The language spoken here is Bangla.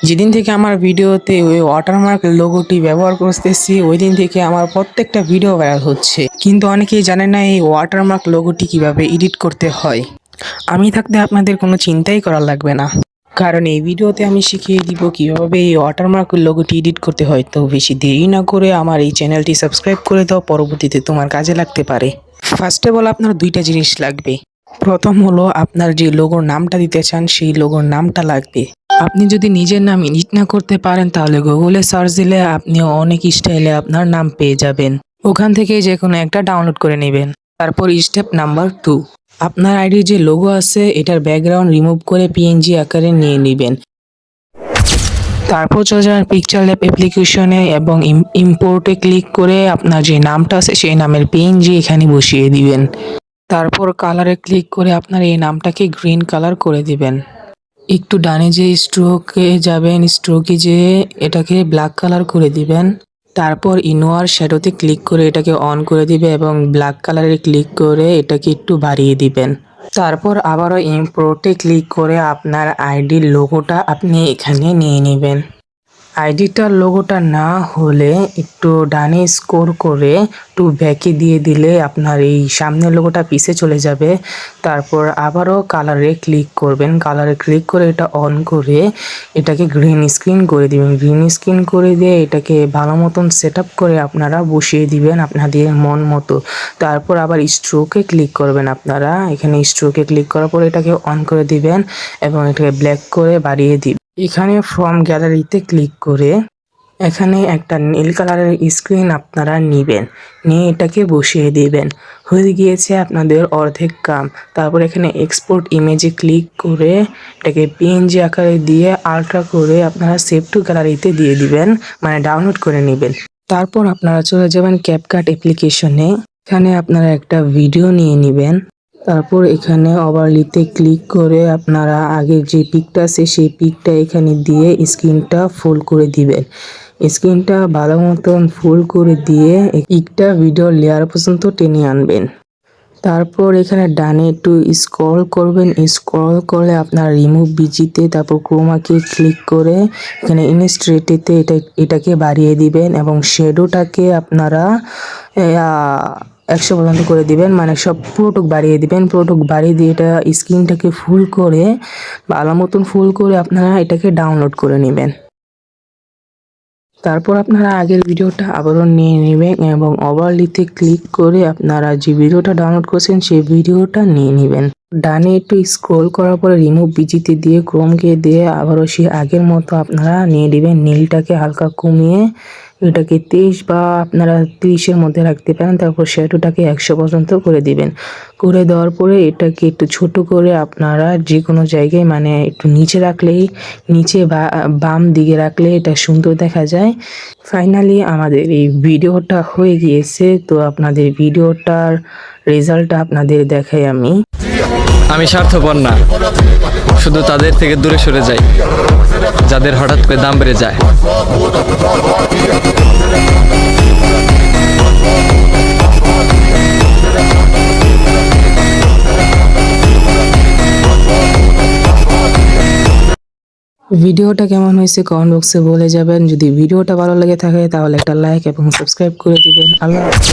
যেদিন থেকে আমার ভিডিওতে ওই ওয়াটারমার্ক লোগোটি ব্যবহার করতেছি ওই দিন থেকে আমার প্রত্যেকটা ভিডিও ভাইরাল হচ্ছে। কিন্তু অনেকেই জানে না এই ওয়াটারমার্ক লোগোটি কিভাবে এডিট করতে হয়। আমি থাকতে আপনাদের কোনো চিন্তাই করা লাগবে না, কারণ এই ভিডিওতে আমি শিখিয়ে দিব কিভাবে এই ওয়াটারমার্ক লোগোটি এডিট করতে হয়। তো বেশি দেরি না করে আমার এই চ্যানেলটি সাবস্ক্রাইব করে দাও, পরবর্তীতে তোমার কাজে লাগতে পারে। ফার্স্ট অফ অল আপনার দুইটা জিনিস লাগবে। প্রথম হলো আপনার যে লোগোর নামটা দিতে চান সেই লোগোর নামটা লাগবে। আপনি যদি নিজের নাম এডিট না করতে পারেন তাহলে গুগলে সার্চ দিলে আপনি অনেক স্টাইলে আপনার নাম পেয়ে যাবেন। ওখান থেকে যে কোনো একটা ডাউনলোড করে নেবেন। তারপর স্টেপ নাম্বার 2, আপনার আইডির যে লোগো আছে এটার ব্যাকগ্রাউন্ড রিমুভ করে পিএনজি আকারে নিয়ে নেবেন। তারপর চলে যাবেন পিকচার ল্যাব অ্যাপ্লিকেশনে এবং ইম্পোর্টে ক্লিক করে আপনার যে নামটা আছে সেই নামের পিএনজি এখানে বসিয়ে দিবেন। তারপর কালারে ক্লিক করে আপনার এই নামটাকে গ্রিন কালার করে দিবেন। একটু ডানে যে স্ট্রোকে যাবেন, স্ট্রোকে যেয়ে এটাকে ব্ল্যাক কালার করে দিবেন। তারপর ইনোয়ার শ্যাডোতে ক্লিক করে এটাকে অন করে দিবে এবং ব্ল্যাক কালারে ক্লিক করে এটাকে একটু বাড়িয়ে দিবেন। তারপর আবারও ইম্পোর্টে ক্লিক করে আপনার আইডির লোগোটা আপনি এখানে নিয়ে নেবেন। আইডিটার লোগোটা না হলে একটু ডানে স্ক্রল করে একটু ব্যাকে দিয়ে দিলে আপনার এই সামনের লোগোটা পিছে চলে যাবে। তারপর আবারও কালারে ক্লিক করবেন, কালারে ক্লিক করে এটা অন করে এটাকে গ্রিন স্ক্রিন করে দিবেন। গ্রিন স্ক্রিন করে দিয়ে এটাকে ভালো মতন সেট আপ করে আপনারা বসিয়ে দিবেন আপনাদের মন মতো। তারপর আবার স্ট্রোকে ক্লিক করবেন, আপনারা এখানে স্ট্রোকে ক্লিক করার পর এটাকে অন করে দিবেন এবং এটাকে ব্ল্যাক করে বাড়িয়ে দিবেন। এখানে ফ্রম গ্যালারিতে ক্লিক করে এখানে একটা নীল কালারের স্ক্রিন আপনারা নেবেন, নিয়ে এটাকে বসিয়ে দিবেন। হয়ে গিয়েছে আপনাদের অর্ধেক কাম। তারপর এখানে এক্সপোর্ট ইমেজে ক্লিক করে এটাকে পিএনজি আকারে দিয়ে আলট্রা করে আপনারা সেভ টু গ্যালারিতে দিয়ে দিবেন, মানে ডাউনলোড করে নেবেন। তারপর আপনারা চলে যাবেন ক্যাপকাট অ্যাপ্লিকেশনে, এখানে আপনারা একটা ভিডিও নিয়ে নেবেন। তারপর এখানে ওভারলিতে ক্লিক করে আপনারা আগের যে পিকটা আছে সেই পিকটা এখানে দিয়ে স্ক্রিনটা ফুল করে দিবেন। স্ক্রিনটা ভালো মতন ফুল করে দিয়ে একটা ভিডিও লেয়ার পর্যন্ত টেনে আনবেন। তারপর এখানে ডানে একটু স্ক্রল করবেন, স্ক্রল করলে আপনার রিমুভ বিজিতে তারপর ক্রোমাকে ক্লিক করে এখানে ইনস্ট্রেটেতে এটাকে বাড়িয়ে দিবেন এবং শ্যাডোটাকে আপনারা 100 পর্যন্ত করে দিবেন, মানে সব পুরোটুক বাড়িয়ে দিবেন। পুরোটুক বাড়িয়ে দিয়ে এটা স্ক্রিনটাকে ফুল করে ভালো মতন ফুল করে আপনারা এটাকে ডাউনলোড করে নেবেন। তারপর আপনারা আগের ভিডিওটা আবারও নিয়ে নেবেন এবং ওভারলিতে ক্লিক করে আপনারা যে ভিডিওটা ডাউনলোড করেছেন সেই ভিডিওটা নিয়ে নেবেন। ডানে একটু স্ক্রল করার পরে রিমুভ বিজিতে দিয়ে ক্রোমকে দিয়ে আবারও সে আগের মতো আপনারা নিয়ে নেবেন। নীলটাকে হালকা কমিয়ে এটাকে 23 বা আপনারা 30-এর মধ্যে রাখতে পারেন। তারপর শ্যাডোটাকে 100 পর্যন্ত করে দিবেন। করে দেওয়ার পরে এটাকে একটু ছোট করে আপনারা যে কোনো জায়গায়, মানে একটু নিচে রাখলেই, নিচে বা বাম দিকে রাখলে এটা সুন্দর দেখা যায়। ফাইনালি আমাদের এই ভিডিওটা হয়ে গিয়েছে। তো আপনাদের ভিডিওটার রেজাল্টটা আপনাদের দেখাই আমি স্বার্থপর না, শুধু তাদের থেকে দূরে সরে যাই যাদের হঠাৎ করে দাম বেড়ে যায়। ভিডিওটা কেমন হয়েছে কমেন্ট বক্সে বলে যাবেন। যদি ভিডিওটা ভালো লেগে থাকে তাহলে একটা লাইক এবং সাবস্ক্রাইব করে দিবেন। আল্লাহ হাফেজ।